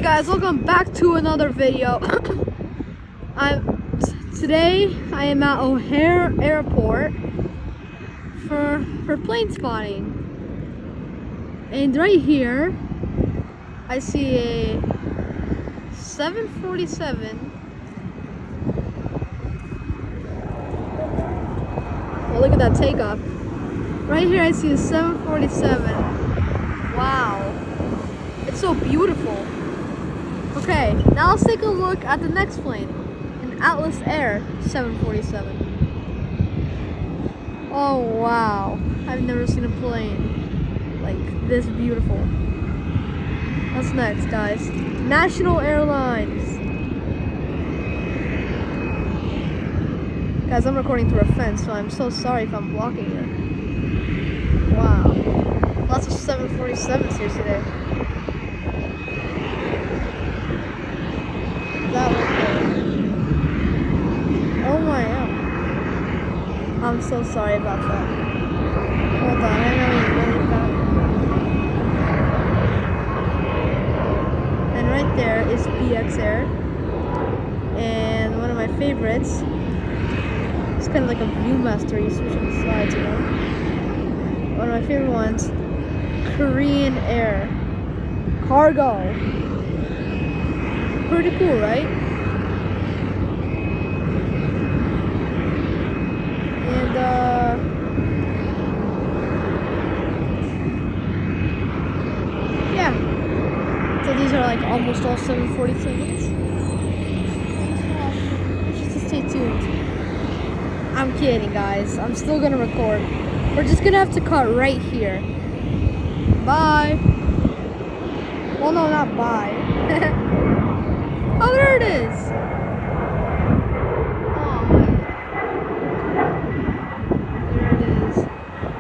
Guys, welcome back to another video. Today I am at O'Hare Airport for plane spotting, and right here I see a 747. Well, look at that takeoff. Right here I see a 747. Wow, it's so beautiful. Okay, now let's take a look at the next plane, an Atlas Air 747. Oh wow, I've never seen a plane like this beautiful. What's next, guys? National Airlines. Guys, I'm recording through a fence, so I'm so sorry if I'm blocking it. Wow, lots of 747s here today. That right there. Oh my god. I'm so sorry about that. Hold on, I'm having really bad. And right there is BX Air. And one of my favorites. It's kind of like a Viewmaster. You switch on the sides, you know? One of my favorite ones. Korean Air. Cargo. Pretty cool, right? And yeah. So these are like almost all 747s. Just stay tuned. I'm kidding, guys. I'm still gonna record. We're just gonna have to cut right here. Bye. Well, no, not bye. Oh, there it is. Oh, there it is.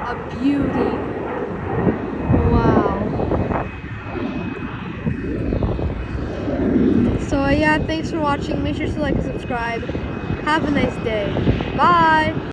A beauty. Wow. So yeah, thanks for watching. Make sure to like and subscribe. Have a nice day. Bye.